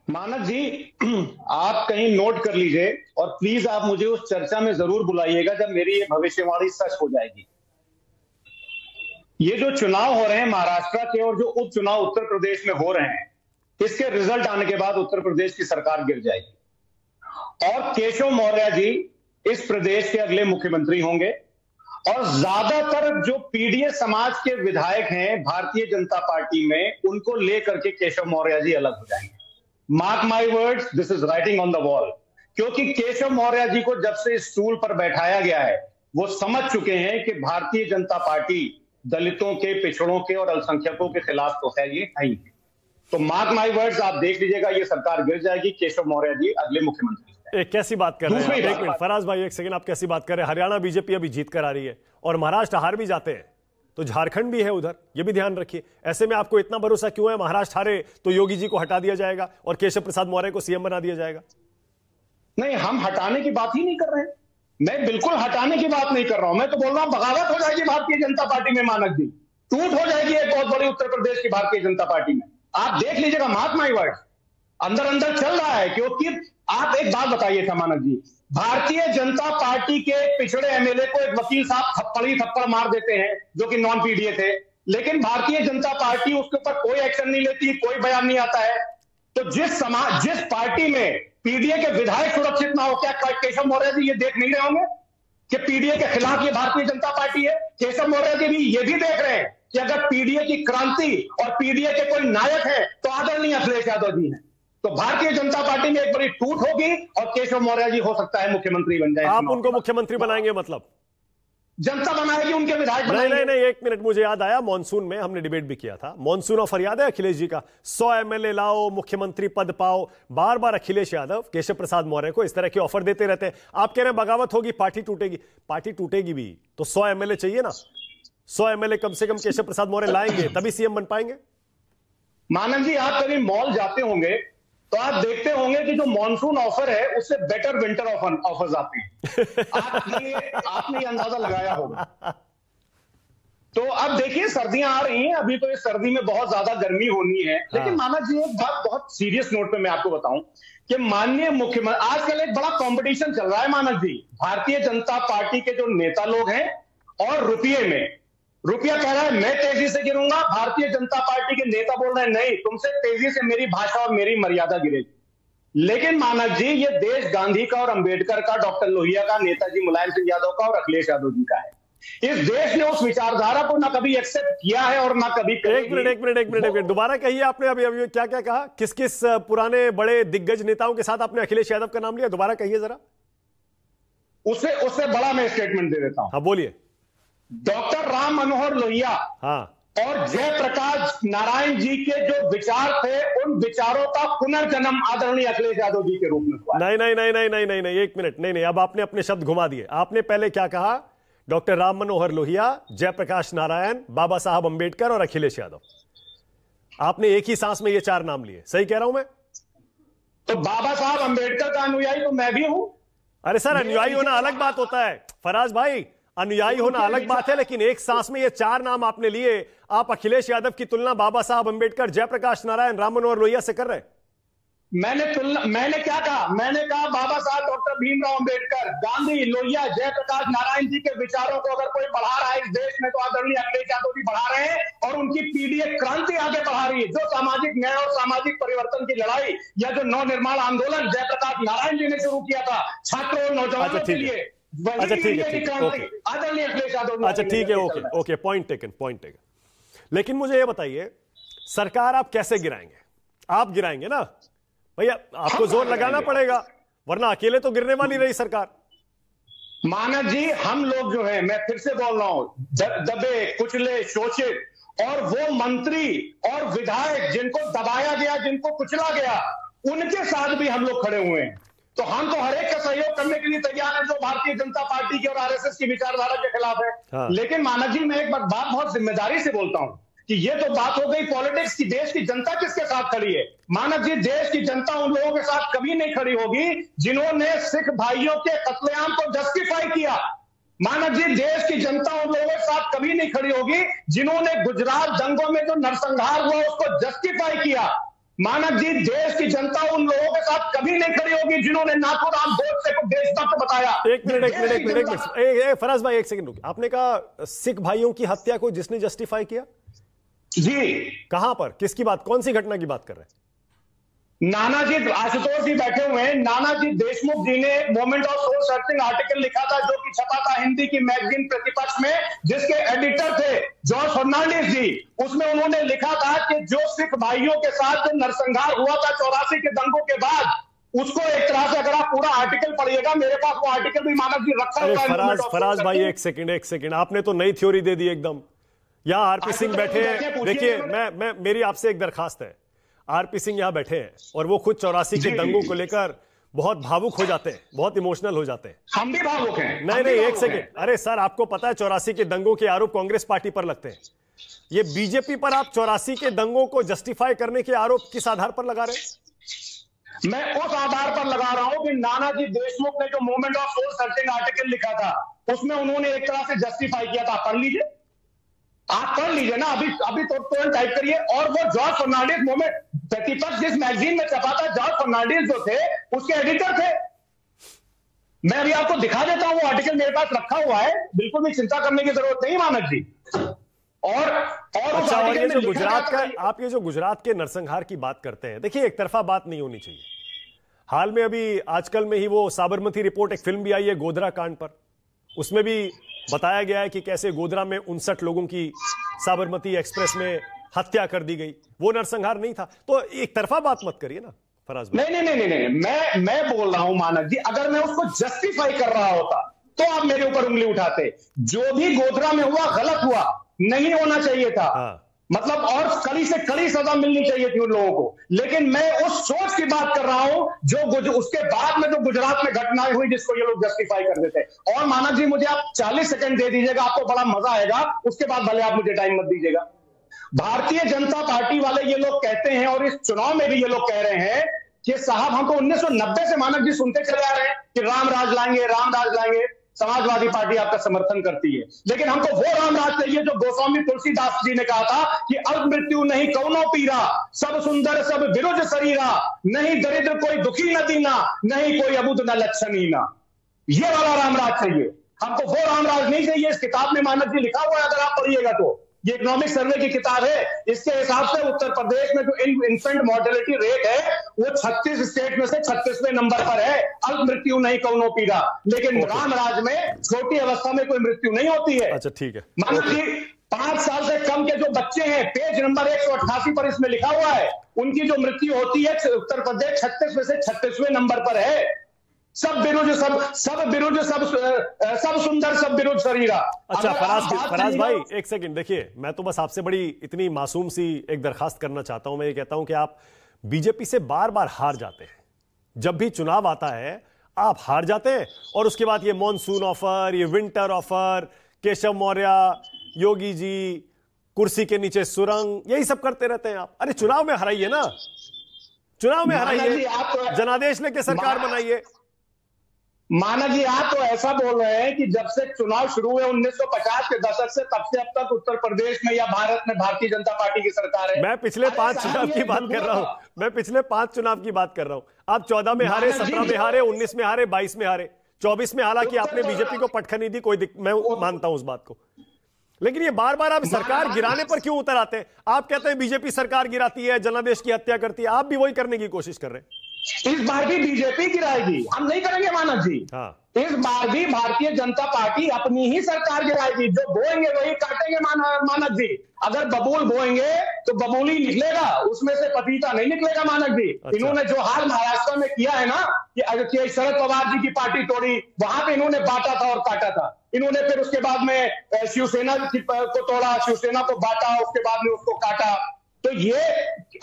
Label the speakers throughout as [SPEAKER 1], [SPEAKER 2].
[SPEAKER 1] मानक जी, आप कहीं नोट कर लीजिए और प्लीज आप मुझे उस चर्चा में जरूर बुलाइएगा जब मेरी ये भविष्यवाणी सच हो जाएगी। ये जो चुनाव हो रहे हैं महाराष्ट्र के और जो उपचुनाव उत्तर प्रदेश में हो रहे हैं, इसके रिजल्ट आने के बाद उत्तर प्रदेश की सरकार गिर जाएगी और केशव मौर्य जी इस प्रदेश के अगले मुख्यमंत्री होंगे। और ज्यादातर जो पीडीए समाज के विधायक हैं भारतीय जनता पार्टी में, उनको लेकर के केशव मौर्य जी अलग हो जाएंगे। Mark my words, this is writing on the wall. क्योंकि केशव मौर्य जी को जब से स्टूल पर बैठाया गया है, वो समझ चुके हैं कि भारतीय जनता पार्टी दलितों के, पिछड़ों के और अल्पसंख्यकों के खिलाफ तो है ये नहीं है। तो मार्क माई वर्ड्स, आप देख लीजिएगा, ये सरकार गिर जाएगी, केशव मौर्य जी अगले मुख्यमंत्री।
[SPEAKER 2] एक कैसी बात कर रहे हैं आप? एक मिनट फराज भाई, एक सेकंड, आप कैसी बात कर रहे हैं? हरियाणा बीजेपी अभी जीत कर आ रही है और महाराष्ट्र हार भी जाते हैं तो झारखंड भी है उधर, ये भी ध्यान रखिए। ऐसे में आपको इतना भरोसा क्यों है महाराष्ट्र हारे तो योगी जी को हटा दिया जाएगा और केशव प्रसाद मौर्य को सीएम बना दिया जाएगा?
[SPEAKER 1] नहीं, हम हटाने की बात ही नहीं कर रहे हैं। मैं बिल्कुल हटाने की बात नहीं कर रहा हूं। मैं तो बोल रहा हूं बगावत हो जाएगी भारतीय जनता पार्टी में। मानक जी, टूट हो जाएगी एक बहुत बड़ी उत्तर प्रदेश की भारतीय जनता पार्टी में। आप देख लीजिएगा, मार्क माई वर्ड, अंदर अंदर चल रहा है। क्योंकि आप एक बात बताइए था मानक जी, भारतीय जनता पार्टी के पिछड़े एमएलए को एक वकील साहब थप्पड़ मार देते हैं जो कि नॉन पीडीए थे, लेकिन भारतीय जनता पार्टी उसके ऊपर कोई एक्शन नहीं लेती, कोई बयान नहीं आता है। तो जिस पार्टी में पीडीए के विधायक सुरक्षित ना हो, क्या केशव मौर्य जी ये देख नहीं रहे होंगे कि पीडीए के खिलाफ ये भारतीय जनता पार्टी है? केशव मौर्य जी भी ये भी देख रहे हैं कि अगर पीडीए की क्रांति और पीडीए के कोई नायक है तो आदरणीय अखिलेश यादव जी हैं। तो भारतीय जनता पार्टी में एक बड़ी टूट होगी और केशव मौर्य जी हो सकता है मुख्यमंत्री बन जाए।
[SPEAKER 2] आप उनको मुख्यमंत्री बनाएंगे? मतलब
[SPEAKER 1] जनता बनाएगी, उनके विधायक बनाएंगे।
[SPEAKER 2] नहीं, एक मिनट, मुझे याद आया, मॉनसून में हमने डिबेट भी किया था। मॉनसून ऑफर याद है अखिलेश जी का? 100 एमएलए लाओ, मुख्यमंत्री पद पाओ। बार बार अखिलेश यादव केशव प्रसाद मौर्य को इस तरह के ऑफर देते रहते हैं। आप कह रहे हैं बगावत होगी, पार्टी टूटेगी। पार्टी टूटेगी भी तो 100 एमएलए चाहिए ना। 100 एमएलए कम से कम केशव प्रसाद मौर्य लाएंगे, तभी सीएम बन पाएंगे।
[SPEAKER 1] मानव जी, आप कभी मॉल जाते होंगे तो आप देखते होंगे कि जो मॉनसून ऑफर है उससे बेटर विंटर ऑफर्स आते हैं। आपने अंदाजा लगाया होगा। तो अब देखिए, सर्दियां आ रही हैं, अभी तो इस सर्दी में बहुत ज्यादा गर्मी होनी है। लेकिन मानव जी, एक बात बहुत सीरियस नोट पे मैं आपको बताऊं कि माननीय मुख्यमंत्री, आजकल एक बड़ा कंपटीशन चल रहा है मानव जी, भारतीय जनता पार्टी के जो नेता लोग हैं और रुपये में। रुपया कह रहा है मैं तेजी से गिरूंगा, भारतीय जनता पार्टी के नेता बोल रहे हैं नहीं, तुमसे तेजी से मेरी भाषा और मेरी मर्यादा गिरेगी। लेकिन मानव जी, ये देश गांधी का और अंबेडकर का, डॉक्टर लोहिया का, नेताजी मुलायम सिंह यादव का और अखिलेश यादव जी का है। इस देश ने उस विचारधारा को ना कभी एक्सेप्ट किया है और ना कभी करेगी।
[SPEAKER 2] एक मिनट दोबारा कहिए, आपने अभी क्या क्या कहा? किस किस पुराने बड़े दिग्गज नेताओं के साथ आपने अखिलेश यादव का नाम लिया? दोबारा कहिए जरा।
[SPEAKER 1] उससे बड़ा मैं स्टेटमेंट दे देता हूं।
[SPEAKER 2] हाँ बोलिए।
[SPEAKER 1] डॉक्टर राम मनोहर लोहिया और जयप्रकाश नारायण जी के जो विचार थे, उन विचारों का पुनर्जन्म आदरणीय अखिलेश यादव जी के रूप में हुआ।
[SPEAKER 2] नहीं, एक मिनट, नहीं, अब आपने अपने शब्द घुमा दिए। आपने पहले क्या कहा? डॉक्टर राम मनोहर लोहिया, जयप्रकाश नारायण, बाबा साहब अंबेडकर और अखिलेश यादव। आपने एक ही सांस में ये 4 नाम लिए, सही कह रहा हूं मैं?
[SPEAKER 1] तो बाबा साहब अंबेडकर का अनुयायी तो मैं भी हूं।
[SPEAKER 2] अरे सर, अनुयायी होना अलग बात होता है फराज भाई, अनुयायी होना अलग बात है। लेकिन एक सांस में ये 4 नाम आपने लिए। आप अखिलेश यादव की तुलना बाबा साहब अंबेडकर, जयप्रकाश नारायण, राम मनोहर लोहिया से कर रहे हैं।
[SPEAKER 1] मैंने क्या कहा? मैंने कहा बाबा साहब डॉक्टर भीमराव अंबेडकर, गांधी, लोहिया, जयप्रकाश नारायण जी के विचारों को अगर कोई बढ़ा रहा है इस देश में तो आदरणीय अखिलेश यादव जी बढ़ा रहे हैं और उनकी पीडीए क्रांति आगे बढ़ा रही है। जो सामाजिक न्याय और सामाजिक परिवर्तन की लड़ाई या जो नवनिर्माण आंदोलन जयप्रकाश नारायण जी ने शुरू किया था छात्रों और नौजवानों के लिए,
[SPEAKER 2] अच्छा ठीक है, ओके, पॉइंट टेकन। लेकिन मुझे ये बताइए, सरकार आप कैसे गिराएंगे? आप गिराएंगे ना भैया, आपको जोर लगाना पड़ेगा, वरना अकेले तो गिरने वाली रही सरकार।
[SPEAKER 1] मानव जी, हम लोग जो है, मैं फिर से बोल रहा हूं, दबे, कुचले, शोषित और वो मंत्री और विधायक जिनको दबाया गया, जिनको कुचला गया, उनके साथ भी हम लोग खड़े हुए हैं। तो हम तो हर एक का सहयोग करने के लिए तैयार है जो भारतीय जनता पार्टी की और आरएसएस की विचारधारा के खिलाफ है। हाँ। लेकिन मानव जी, मैं एक बात बहुत जिम्मेदारी से बोलता हूं कि ये तो बात हो गई पॉलिटिक्स की। देश की जनता किसके साथ खड़ी है? मानव जी, देश की जनता उन लोगों के साथ कभी नहीं खड़ी होगी जिन्होंने सिख भाइयों के कत्लेआम को जस्टिफाई किया। मानव जी, देश की जनता उन लोगों के साथ कभी नहीं खड़ी होगी जिन्होंने गुजरात दंगों में जो नरसंहार हुआ उसको जस्टिफाई किया। मानक जी, देश की जनता उन लोगों के साथ कभी नहीं खड़ी होगी जिन्होंने नाथूराम गोडसे को देशभक्त बताया।
[SPEAKER 2] एक मिनट फराज भाई, एक सेकंड रुकिए। आपने कहा सिख भाइयों की हत्या को जिसने जस्टिफाई किया?
[SPEAKER 1] जी।
[SPEAKER 2] कहां पर, किसकी बात, कौन सी घटना की बात कर रहे हैं?
[SPEAKER 1] नानाजी आशुतोष जी बैठे हुए हैं। नानाजी देशमुख जी ने moment of soul searching article लिखा था, जो कि छपा था हिंदी की मैगजीन प्रतिपक्ष में, जिसके एडिटर थे जॉर्ज फर्नांडिस जी। उसमें उन्होंने लिखा था कि जो सिख भाइयों के साथ जो नरसंहार हुआ था 84 के दंगों के बाद, उसको एक तरह से अगर आप पूरा आर्टिकल पढ़िएगा, मेरे पास वो आर्टिकल भी मानव जी रखा हुआ है।
[SPEAKER 2] फराज भाई एक सेकंड, आपने तो नई थ्योरी दे दी एकदम। यहां आरपी सिंह बैठे हैं, देखिए मैं मेरी आपसे एक दरखास्त है। आरपी सिंह यहां बैठे हैं और वो खुद 84 के दंगों को लेकर बहुत भावुक हो जाते हैं, बहुत इमोशनल हो जाते हैं।
[SPEAKER 1] हम भी भावुक हैं।
[SPEAKER 2] नहीं, एक सेकंड। अरे सर, आपको पता है 84 के दंगों के आरोप कांग्रेस पार्टी पर लगते हैं। ये बीजेपी पर आप 84 के दंगों को जस्टिफाई करने के आरोप किस आधार पर लगा रहे हैं?
[SPEAKER 1] मैं उस आधार पर लगा रहा हूं कि नानाजी देशमुख ने जो moment of soul searching article लिखा था, उसमें उन्होंने एक तरह से जस्टिफाई किया था। पढ़ लीजिए, आप पढ़ लीजिए ना, अभी तो तुरंत टाइप करिए। और वो जॉर्ज फर्नांडिस मोमेंट प्रतिपक्ष जिस मैगजीन में छपा था, जॉर्ज फर्नांडिस जो थे उसके एडिटर थे। मैं अभी आपको दिखा देता हूं, वो आर्टिकल मेरे पास रखा हुआ है, बिल्कुल भी चिंता करने की जरूरत नहीं मानक जी। और
[SPEAKER 2] अच्छा, और ये जो गुजरात का, आप ये जो गुजरात के नरसंहार की बात करते हैं, देखिए एक तरफा बात नहीं होनी चाहिए। हाल में अभी आजकल में ही वो साबरमती रिपोर्ट, एक फिल्म भी आई है गोधरा कांड पर, उसमें भी बताया गया है कि कैसे गोधरा में 59 लोगों की साबरमती एक्सप्रेस में हत्या कर दी गई। वो नरसंहार नहीं था। तो एक तरफा बात मत करिए ना फराज भाई।
[SPEAKER 1] नहीं, मैं बोल रहा हूं मानक जी, अगर मैं उसको जस्टिफाई कर रहा होता तो आप मेरे ऊपर उंगली उठाते। जो भी गोधरा में हुआ गलत हुआ, नहीं होना चाहिए था।
[SPEAKER 2] हाँ।
[SPEAKER 1] मतलब और कड़ी से कड़ी सजा मिलनी चाहिए थी उन लोगों को। लेकिन मैं उस सोच की बात कर रहा हूं जो उसके बाद में जो गुजरात में घटनाएं हुई, जिसको ये लोग जस्टिफाई कर देते। और मानक जी, मुझे आप 40 सेकंड दे दीजिएगा, आपको बड़ा मजा आएगा। उसके बाद भले आप मुझे टाइम मत दीजिएगा। भारतीय जनता पार्टी वाले ये लोग कहते हैं, और इस चुनाव में भी ये लोग कह रहे हैं कि साहब हम तो 1990 से मानक जी सुनते चले आ रहे हैं कि राम राज लाएंगे, राम राज लाएंगे। समाजवादी पार्टी आपका समर्थन करती है, लेकिन हमको वो राम राज चाहिए जो गोस्वामी तुलसीदास जी ने कहा था कि अल्प मृत्यु नहीं कौनो पीरा, सब सुंदर सब विरुज शरीरा, नहीं दरिद्र कोई दुखी न दीना, नहीं कोई अबुद न लक्षणीना। ये वाला राम राज चाहिए हमको, वो राम राज नहीं चाहिए। इस किताब में मानक जी लिखा हुआ है, अगर आप पढ़िएगा तो। ये इकोनॉमिक सर्वे की किताब है। इसके हिसाब से उत्तर प्रदेश में जो इन्फेंट मॉर्टेलिटी रेट है, वो 36 स्टेट में से 36वें नंबर पर है। अल्प मृत्यु नहीं कौनो पीरा, लेकिन राम राज में छोटी अवस्था में कोई मृत्यु नहीं होती है।
[SPEAKER 2] अच्छा, ठीक है।
[SPEAKER 1] मानक जी, 5 साल से कम के जो बच्चे हैं, पेज नंबर 188 पर इसमें लिखा हुआ है, उनकी जो मृत्यु होती है उत्तर प्रदेश 36 में से 36वें नंबर पर है। सब बिरुज सब सुंदर सब बिरुज शरीरा।
[SPEAKER 2] अच्छा फराज भाई, एक सेकंड देखिए, मैं तो बस आपसे बड़ी इतनी मासूम सी एक दरखास्त करना चाहता हूं। मैं ये कहता हूं कि आप बीजेपी से बार बार हार जाते हैं। जब भी चुनाव आता है आप हार जाते हैं, और उसके बाद ये मॉनसून ऑफर, ये विंटर ऑफर, केशव मौर्य, योगी जी, कुर्सी के नीचे सुरंग, यही सब करते रहते हैं आप। अरे चुनाव में हराइए ना, चुनाव में हराइए, जनादेश लेके सरकार बनाइए।
[SPEAKER 1] मानक जी, आप तो ऐसा बोल रहे हैं कि जब से चुनाव शुरू हुए 1950 के दशक से, तब से अब तक उत्तर प्रदेश में या भारत में भारतीय जनता पार्टी की सरकार है।
[SPEAKER 2] मैं पिछले 5 चुनाव की बात कर रहा हूं, मैं पिछले 5 चुनाव की बात कर रहा हूं। आप 14 में हारे, 17 में हारे, 19 में हारे, 22 में हारे, 24 में हालांकि आपने बीजेपी को पटखनी दी, मैं मानता हूं उस बात को। लेकिन ये बार बार आप सरकार गिराने पर क्यों उतर आते हैं? आप कहते हैं बीजेपी सरकार गिराती है, जनादेश की हत्या करती है, आप भी वही करने की कोशिश कर रहे हैं।
[SPEAKER 1] इस बार भी बीजेपी गिराएगी, हम नहीं करेंगे मानक जी।
[SPEAKER 2] हाँ।
[SPEAKER 1] इस बार भी भारतीय जनता पार्टी अपनी ही सरकार गिराएगी। जो बोएंगे वही काटेंगे मानक जी। अगर बबूल बोएंगे तो बबूल ही निकलेगा, उसमें से पपीता नहीं निकलेगा मानक जी। अच्छा। इन्होंने जो हाल महाराष्ट्र में किया है ना, कि शरद पवार जी की पार्टी तोड़ी, वहां पे इन्होंने बांटा था और काटा था। इन्होंने फिर उसके बाद में शिवसेना को तोड़ा, शिवसेना को बांटा, उसके बाद में उसको काटा। तो ये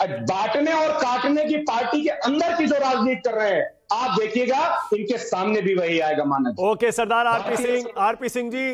[SPEAKER 1] बांटने और काटने की पार्टी के अंदर की जो राजनीति कर रहे हैं, आप देखिएगा इनके सामने भी वही आएगा मानक।
[SPEAKER 2] ओके सरदार आरपी सिंह जी।